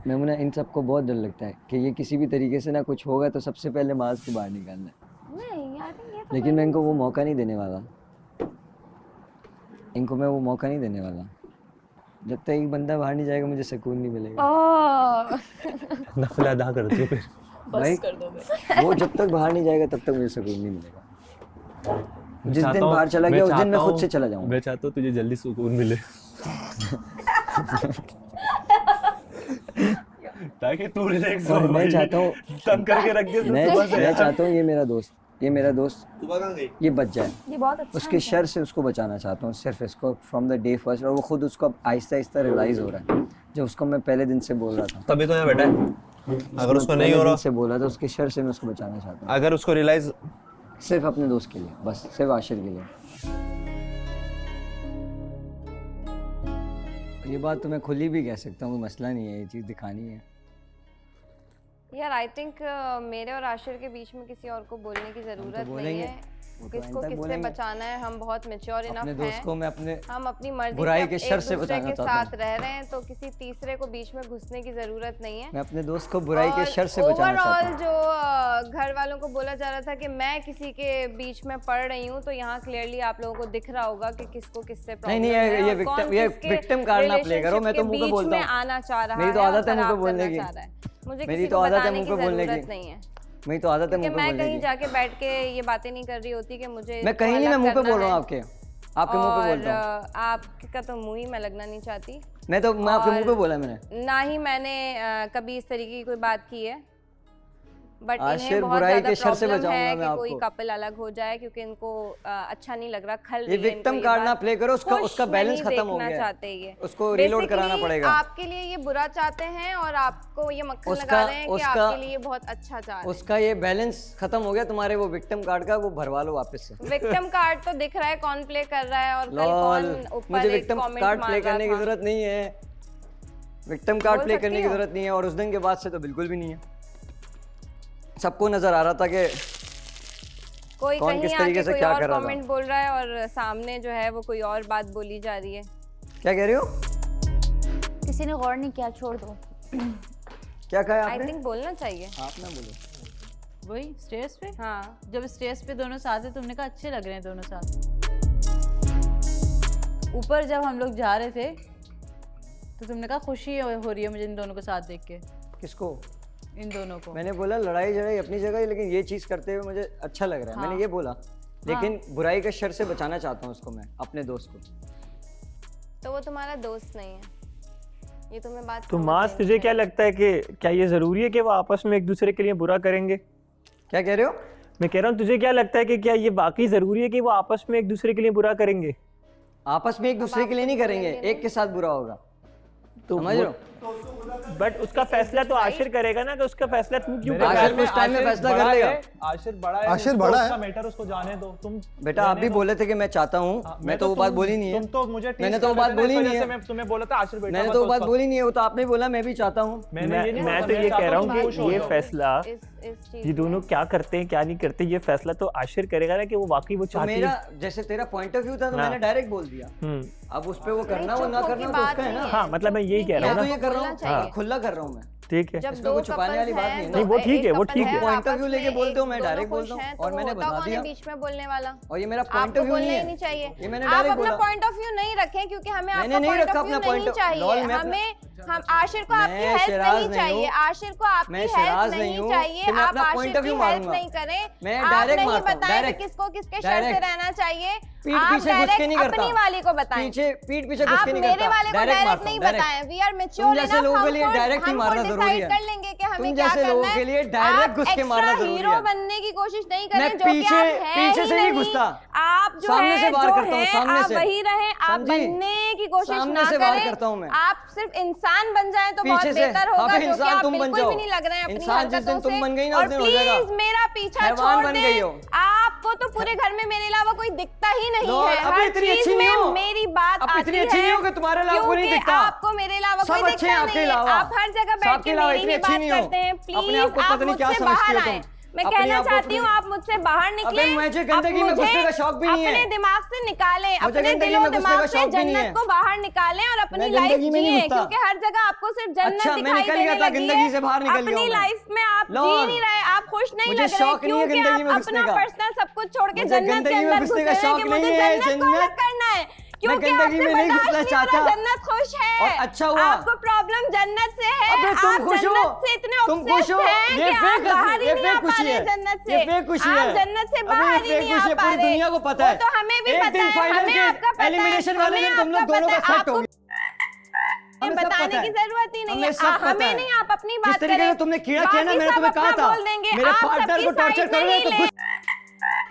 मेमुना इन सबको बहुत डर लगता है कि ये किसी भी तरीके से ना कुछ होगा तो सबसे पहले मास्क के बाहर निकालना है। नहीं आई थिंक ये तो लेकिन मैं इनको वो मौका नहीं देने वाला, इनको मैं वो मौका नहीं देने वाला। जब तक एक बंदा बाहर नहीं जाएगा मुझे सुकून नहीं मिलेगा। नफल अदा कर दो फिर। भाई कर दो भाई। वो जब तक बाहर नहीं जाएगा तब तक मुझे सुकून नहीं मिलेगा। मैं जिस दिन चाहता हूँ- बाहर चला गया उस दिन मैं चाहता खुद से हूँ- चला जाऊंगा। मैं चाहता हूँ तुझे जल्दी सुकून मिले ताकि तू रिलैक्स हो। और मैं भाई। चाहता हूँ तंग करके रख दिया मैं सुबह से यार। चाहता हूँ ये मेरा दोस्त सुबह कहाँ गई? ये बच जाए। ये बहुत अच्छा उसके शर से उसको बचाना चाहता हूँ, सिर्फ इसको फ्रॉम द डे फर्स्ट। और वो खुद उसको अब आहिस्ता आहिस्ता रियलाइज़ हो रहा है, जो उसको मैं पहले दिन से बोल रहा था। तभी तो यहाँ बैठा है। अगर उसको नहीं हो रहा, से बोला था उसके शर से मैं उसको बचाना चाहता हूँ, अगर उसको रियलाइज, सिर्फ अपने दोस्त के लिए, बस सिर्फ आशिर के लिए। ये बात तो मैं खुली भी कह सकता हूँ, कोई मसला नहीं है, ये चीज़ दिखानी है। यार आई थिंक मेरे और आशिर के बीच में किसी और को बोलने की जरूरत नहीं बोलेंगे। है। वो तो किसको आइंदा किससे बोलेंगे। बचाना है, हम बहुत मैच्योर इनफ अपने दोस्त हैं। को मैं अपने हम अपनी मर्जी बुराई से के एक शर से दूसरे बचाना के चाहता हूँ। साथ रह रहे हैं, तो किसी तीसरे को बीच में घुसने की जरूरत नहीं है। मैं अपने दोस्त को बुराई के शर से बचाना चाहता ओवरऑल हूँ। जो घर वालों को बोला जा रहा था कि मैं किसी के बीच में पड़ रही हूँ, तो यहाँ क्लियरली आप लोगों को दिख रहा होगा कि किसको किससे प्रॉब्लम नहीं, है ये और कौन victim- ये किसके victim कार्ड ना play करो, मैं तो मुंह पे relationship के बोलता बीच हूँ। में आना चाह रहा मेरी तो है और आदत है मुंह पे खराब बोलने करना की। चाह रहा है। मुझे मेरी किसी तो को आदत है बताने मुंह की पे बोलने जरूरत की। नहीं है, मेरी तो आदत है क्योंकि मुंह पे मैं बोलने कहीं की। जाके बैठ के ये बातें नहीं कर रही होती कि मुझे मैं कहीं नहीं, मैं मुंह पे बोल रहा हूँ आपके मुंह पे बोलता हूँ। और आपका तो मुंह ही मैं लगना नहीं चाहती। मैं आपके मुंह पे और बोला मैंने। ना ही मैंने कभी इस तरीके की कोई बात की है, बट आशिर, इन्हें बहुत बुराई ज्यादा के शर से प्रॉब्लम बचाऊंगा है मैं कि कोई आपको। कपल अलग हो जाए, क्योंकि इनको अच्छा नहीं लग रहा। खल ये रही है इनको विक्टिम ये कार्ड ना बात। प्ले करो, उसका खुश बैलेंस नहीं खत्म हो देखना गया है। चाहते ये, उसको रीलोड Basically, कराना पड़ेगा। आपके लिए ये बुरा चाहते हैं और आपको ये मक्खन लगा उसका- रहे हैं कि उसका- आपके लिए बहुत अच्छा चाह रहे हैं। उसका ये बैलेंस खत्म हो गया, तुम्हारे वो विक्टिम कार्ड का वो भरवा लो वापस से। विक्टिम कार्ड तो दिख रहा है कौन प्ले कर रहा है, और कल लॉल, कौन ऊपर मुझे एक विक्टिम कमेंट कार्ड मार प्ले रहा करने की था। जरूरत नहीं है। विक्टिम कार्ड बोल प्ले सकती करने की हो। जरूरत नहीं है, और उस दिन के बाद से तो बिल्कुल भी नहीं है। सबको नजर आ रहा था कि कोई कौन कहीं किस आके तरीके से कोई क्या और कर रहा था। कमेंट बोल रहा है और सामने जो है वो कोई और बात बोली जा रही है। क्या कह रही हो? किसी ने गौर नहीं किया, छोड़ दो। क्या कहा आई आपने? थिंक बोलना चाहिए। आप ना बोलो। वही स्टेज पे, हाँ, जब स्टेज पे दोनों साथ है, तुमने कहा अच्छे लग रहे हैं दोनों साथ। ऊपर जब हम लोग जा रहे थे तो तुमने कहा खुशी हो रही है मुझे इन दोनों को साथ देख के। किसको? इन दोनों को मैंने बोला लड़ाई झड़ाई अपनी जगह है, लेकिन ये चीज करते हुए मुझे अच्छा लग रहा है। मैंने ये बोला, लेकिन बुराई के शर से बचाना चाहता हूँ उसको, मैं अपने दोस्त को। तो वो तुम्हारा दोस्त नहीं है, ये तुम्हें बात तो समझ मास लेनी तुझे क्या चाहिए। लगता है कि क्या ये जरूरी है कि वो आपस में एक दूसरे के लिए बुरा करेंगे? क्या कह रहे हो? मैं कह रहा हूँ तुझे क्या लगता है कि क्या ये वाकई जरूरी है कि वो आपस में एक दूसरे के लिए बुरा करेंगे? आपस में एक दूसरे के लिए नहीं करेंगे, एक के साथ बुरा होगा। तो समझ रहे हो? बट उसका फैसला तो आशिर करेगा ना, कि उसका फैसला तू क्यों मेरे कर आशिर ख्याल कुछ टाइम में आशिर फैसला बड़ा कर लेगा। है, आशिर बड़ा है, आशिर उसको बड़ा है। उसका मैटर उसको जाने दो तुम। बेटा आप भी बोले थे कि मैं चाहता हूँ, मैं तो वो बात बोली नहीं है। तुम तो मुझे मैंने तो वो बात बोली नहीं है। मैं तुम्हें बोला था आशिर बेटा मैंने मत तो वो उस बात वक्त। बोली नहीं है, वो तो आपने बोला मैं भी चाहता हूँ। मैंने ये नहीं मैं बोला, तो ये चाहता कह रहा तुम हूँ खुश कि हो ये जाओ। फैसला इस चीज ये दोनों क्या करते हैं क्या नहीं करते, ये फैसला तो आशिर करेगा ना, कि वो वाकई वो तो चाहती मेरा है। जैसे तेरा पॉइंट ऑफ व्यू था तो हाँ। मैंने डायरेक्ट बोल दिया। अब उस पे वो करना वो ना चुप करना होके तो बात उसका है ना। नहीं हाँ, मतलब मैं यही कह रहा मैं हूँ तो ना। ये कर रहा बोलना हूँ, चाहिए। खुला कर रहा हूँ मैं। ठीक है, जब इसमें दो कुछ छुपाने वाली couples बात हैं, नहीं है। नहीं, वो एक ठीक है, वो couple ठीक है। Point of view आपस लेके में बोलते हो, एक मैं दोनों direct खुश बोलता हूँ, हैं, और तो मैंने होता बता कौन है दिया। बीच में बोलने वाला? और ये मेरा पॉइंट आपको ऑफ व्यू बोलना नहीं ही नहीं है, चाहिए। ये मैंने आप डायरेक्ट अपना बोला। पॉइंट ऑफ व्यू नहीं रखें, क्योंकि हमें मैंने आपका नहीं पॉइंट रखा ऑफ व्यू अपना नहीं point of- चाहिए। लॉल, मैं हमें हम आशिर को आपकी मैं हेल्प शिराज नहीं नहीं चाहिए, हूँ। आशिर को आपकी मैं हेल्प शिराज नहीं नहीं हूँ चाहिए। कि मैं आप अपना आशिर point of की view हेल्प मारूंगा। नहीं करें। मैं आप direct नहीं मारता हूँ, बताएं कि direct। किसको किसके शर से Direct। रहना चाहिए। पीठ आप पीछे घुस के नहीं डायरेक्ट करता। अपनी वाली को बताएं। पीठ पीछे घुस आप के नहीं मेरे करता। वाले को डायरेक्ट डायरेक्ट मारता नहीं हूँ, direct। बताएं। वी आर तुम मैच्योर जैसे इनफ, लोगों के लिए डायरेक्ट ही मारना जरूरी है। कर लेंगे कि हमें तुम क्या जैसे करना लोगों है। के लिए डायरेक्ट घुस के मारना आप जरूरी हीरो है। बनने की कोशिश नहीं मैं करें, जो कि पीछे- आप हैं पीछे ही से नहीं नहीं। घुसता। आप जो सामने है से वार जो करता हूँ, है सामने आप से। वही रहें, आप समझी? बनने की कोशिश सामने ना से वार करें। करता हूँ मैं। आप सिर्फ इंसान बन जाएं तो बहुत पीछे से बेहतर हाँ होगा, भाई, जो कि इंसान आप तुम बन बिल्कुल जाओ। भी नहीं लग रहे हैं अपनी इंसान जिस दिन हरकतों तुम से। बन गई ना, उस और दिन हो जाएगा। प्लीज मेरा पीछा हैवान छोड़ बन दें। गई हो। आपको तो पूरे घर में मेरे अलावा कोई दिखता ही नहीं लो, है। अब हर इतनी चीज अच्छी नहीं हो। में मेरी बात अब आती इतनी अच्छी है, नहीं हो कि तुम्हारे अलावा कोई नहीं क्योंकि दिखता। आपको मेरे अलावा सब कोई अच्छे दिखता हैं आपके नहीं है। अलावा। आप हर जगह बैठ सबके के अलावा मेरी इतनी ही अच्छी बात नहीं हो। करते हैं। अपने प्लीज आप को आप पता नहीं क्या मुझसे समझती बाहर हो आए। तुम। मैं अपने कहना आप को चाहती हूँ आप मुझसे बाहर निकले। अबे मुझे गंदगी में घुसने का शौक भी नहीं है। अपने दिमाग से निकालें, मुझे अपने गंदगी दिलो में घुसने का दिमाग से शौक भी नहीं है। जन्नत को बाहर निकालें और अपनी मैं लाइफ गंदगी में नहीं जिए, घुसता। क्योंकि हर जगह आपको सिर्फ जन्नत अच्छा, मैं दिखाई निकल देने गया था, लगी गंदगी है। से बाहर निकल गया अपनी हूं मैं। लाइफ में आप लो, जी नहीं रहे, आप खुश नहीं मुझे लग रहे, शौक नहीं है क्योंकि गंदगी में आप घुसने अपना का। पर्सनल सब कुछ छोड़ के मुझे जन्नत के गंदगी में अंदर घुसने घुस का रहे हैं शौक कि नहीं मुझे है, जन्नत को जन्नत। अलग करना है, क्योंकि गंदगी आपसे में नहीं बर्दाश्त घुसना नहीं हो रहा, चाहता। जन्नत खुश है और अच्छा हुआ। आपको प्रॉब्लम जन्नत से है। अबे तुम आप खुश हो, जन्नत से इतने तुम खुश obsessed हो, हैं ये कि आप फेक बाहर ही ये नहीं फेक आ पा खुशी रहे है, जन्नत से। ये फेक खुशी है। आप जन्नत से अबे बाहर ये ही फेक नहीं खुशी आ है, पा पूरी रहे। दुनिया को पता है। वो तो हमें भी एक पता दिन है, फाइनल हमें के आपका पता है, एलिमिनेशन वाले हमें दिन तुम लोग आपका दोनों पता का है, सेट हो आपको गया। हमें सब बताने पता की है। जरूरत ही नहीं हमें है। सब पता हमें है। नहीं, आप अपनी जिस बात तरीके से करें, तुमने कीड़ा किया ना, बाकी मैंने सब तुम्हें कहा अपना था बोल देंगे, मेरे आप पार्टनर सबकी को टॉर्चर साइड करोगे नहीं तो ले। कुछ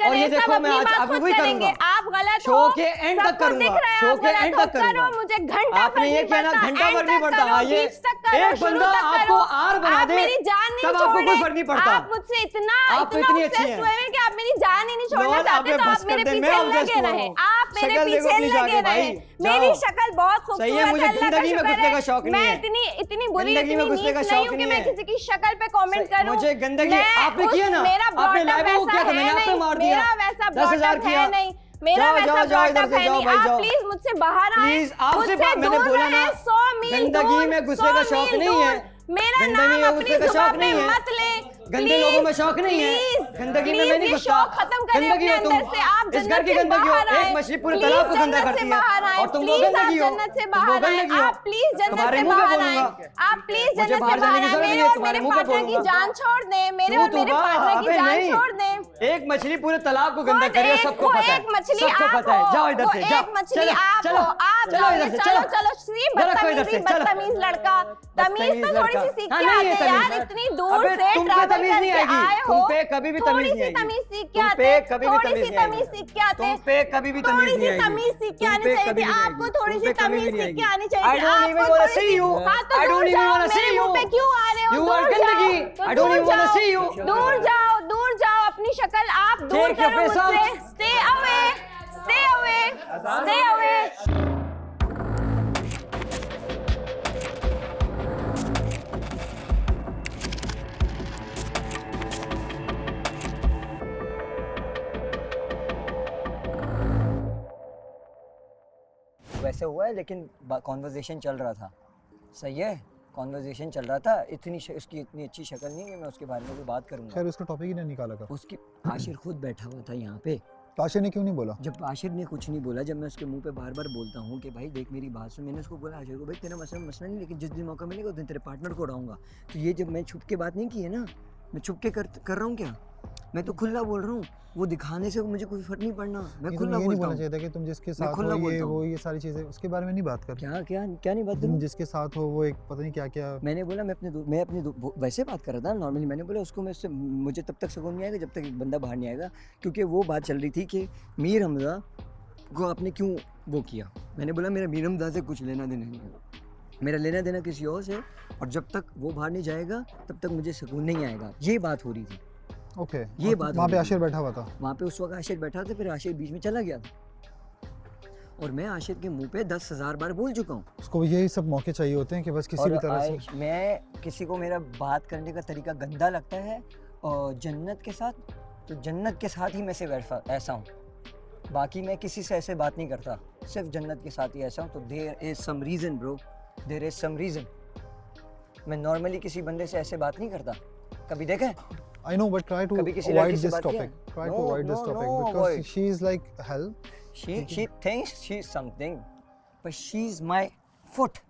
और ये सब देखो मैं अपनी आज बात अभी खुद भी करेंगे। करूंगा। आप गलत शो हो, के एंड तक सबको करूंगा, दिख रहा है, शो आप के गलत एंड हो, तक करूंगा। करो, मुझे घंटा आपने ये किया ना, घंटा एंड फर्क नहीं तक पड़ता। करो, हाँ, ये बीच तक करो, एक शुरू बंदा तक आपको करो। आर बना आप दे, मेरी जान नहीं तब आपको छोड़े। कोई फर्क नहीं पड़ता। आप मुझसे इतना आप तो इतनी अच्छी obsessed हैं। हुए हैं कि आप मेरी जान ही नहीं छोड़ना लॉर्ड, चाहते, आप तो बस आप मेरे कर दे, पीछे मैं obsessed लगे हुआ रहे, हूँ। आप मेरे शक्ल देखो पीछे अपनी लगे जाके रहे। भाई, मेरी जाओ। शक्ल बहुत खूबसूरत सही है, मुझे है, अल्लाह का गंदगी में शुक्र घुसने है। का शौक नहीं मैं है। इतनी बुरी, गंदगी में इतनी घुसने का नीच शौक नहीं हूँ कि नहीं मैं है। किसी की शक्ल पे कमेंट करूं। मुझे गंदगी मैं आपने उस- किया ना, मेरा आपने brought up लाइव वो किया था, वैसा मैंने है आप पे नहीं, मार दिया। मेरा वैसा 10,000 brought up किया। है नहीं, मेरा जाओ, वैसा जाओ, जाओ, brought इधर up से है जाओ नहीं। भाई, आप जाओ। प्लीज मुझसे बाहर आए, प्लीज आपसे मुझसे मैंने दूर बोला ना, रहें, 100 मील गंदगी दूर, में घुसने 100 का शौक मील नहीं है। दूर। मेरा गंदगी नाम में अपनी घुसने का जुबान शौक नहीं पे है। मत ले। गंदे लोगों में शौक नहीं है। Please, गंदगी में please, मैं नहीं ये घुसता। शौक खत्म करें गंदगी अपने हो तुम। अंदर से। आप इस घर जन्नत की से गंदगी हो। बाहर आए। एक मछली पूरे Please, तालाब को गंदा जन्नत करती से है। बाहर आए। और तुम वो Please, गंदगी आप हो। जन्नत से तुम वो बाहर आए। गंदगी हो। आप प्लीज जन्नत तुम्हारे से मुंह पे बाहर बोलूंगा। आए। आप प्लीज मुझे जन्नत बाहर से जाने बाहर की आए। जरूरत मेरे नहीं है, और तुम्हारे मेरे मुंह पे पार्टनर की बोलूंगा। जान छोड़ दें, मेरे तू और मेरे वाह, पार्टनर की अबे जान नहीं। छोड़ दें। एक मछली पूरे तालाब को गंदा वो करिए, एक- सबको वो पता है। एक मछली सबको आप पता है। हो, जाओ इधर वो से, एक जाओ। मछली चलो, आप चलो, हो, आप चलो जाओ, इधर से, चलो, चलो। चलो, सी जरा कोई इधर बदतमीजी, से, चलो। बदतमीज लड़का, तमीज तो थोड़ी सी सीख हाँ, के नहीं आते है हैं यार, तमीज। इतनी दूर अबे से तुम पे ट्रैवल तमीज नहीं करके आएगी। आए हो, तुम पे कभी भी तमीज थोड़ी नहीं सी आएगी। तमीज सीख के तुम आते पे हैं, कभी भी थोड़ी तमीज सी नहीं तमीज आएगी। सीख के आते तुम हैं, पे कभी भी तमीज थोड़ी नहीं सी आएगी। तमीज सीख के तुम आनी पे चाहिए कभी थी, भी नहीं आपको आएगी। थोड़ी तुम सी पे कभी तमीज भी नहीं सीख के आएगी। आनी चाहिए I थी, don't even आपको wanna थोड़ी see सी- you. हाँ, तो I don't दूर even जाओ, wanna मेरे see मुंह you. पे क्यों आ रहे हो? You दूर are गंदगी. जाओ, तो I don't दूर even wanna जाओ, see you. दूर जाओ, अपनी शक्ल आप दूर Take your करो face मुझसे। out. Stay away, stay away, stay away. वैसे हुआ है, लेकिन कॉन्वर्जेशन चल रहा था। सही है, कॉन्वर्जेशन चल रहा था। उसकी इतनी अच्छी शक्ल नहीं है कि मैं उसके बारे में कोई बात करूंगा। खैर उसका टॉपिक ही नहीं निकाला था। उसकी आशिर खुद बैठा हुआ था यहाँ पे। तो आशिर ने क्यों नहीं बोला? जब आशिर ने कुछ नहीं बोला, जब मैं उसके मुंह पे बार बार बोलता हूँ कि भाई देख मेरी बात सुन, मैंने उसको बोला आशिर को, भाई तेरा मसला नहीं, लेकिन जिस दिन मौका मिलेगा उस दिन तेरे पार्टनर को उड़ाऊंगा। तो ये जब मैं छुप के बात नहीं की है ना, मैं छुप के कर रहा हूँ क्या? मैं तो खुला बोल रहा हूँ। वो दिखाने से मुझे कोई फर्क नहीं पड़ना। मैं ये खुला नहीं बोलता बोलना हूँ। चाहिए था कि तुम जिसके साथ खुला हो बोलता हूँ। ये सारी चीजें उसके बारे में नहीं बात कर। क्या क्या क्या नहीं बात तुम करूँ? जिसके साथ हो वो एक पता नहीं क्या क्या। मैंने बोला मैं अपने वैसे बात कर रहा था नॉर्मली। मैंने बोला उसको मैं उससे मुझे तब तक सुकून नहीं आएगा जब तक एक बंदा बाहर नहीं आएगा, क्योंकि वो बात चल रही थी कि मीर हमजा को आपने क्यों वो किया। मैंने बोला मेरा मीर हमजा से कुछ लेना देना नहीं है, मेरा लेना देना किसी और से, और जब तक वो बाहर नहीं जाएगा तब तक मुझे सुकून नहीं आएगा। ये बात हो रही थी। ओके, ये बात वहाँ हो पे रही आशिर थी। बैठा हुआ था। वहाँ पे उस वक्त आशिर बैठा था, फिर आशिर बीच में चला गया था और मैं आशिर के मुंह पे 10,000 बार बोल चुका हूँ। उसको यही सब मौके चाहिए होते हैं कि बस किसी भी तरह से। मैं किसी को मेरा बात करने का तरीका गंदा लगता है और जन्नत के साथ, तो जन्नत के साथ ही मैं सिर्फ ऐसा हूँ, बाकी मैं किसी से ऐसे बात नहीं करता, सिर्फ जन्नत के साथ ही ऐसा हूँ। तो there is some reason bro, there is some reason. मैं नॉर्मली किसी बंदे से ऐसे बात नहीं करता। कभी देखा है? I know, but try to कभी किसी avoid लड़की से this बात किया है? topic. Try to No, avoid this no, topic no, because avoid. she is like hell. She thinks she's something, but she's my foot.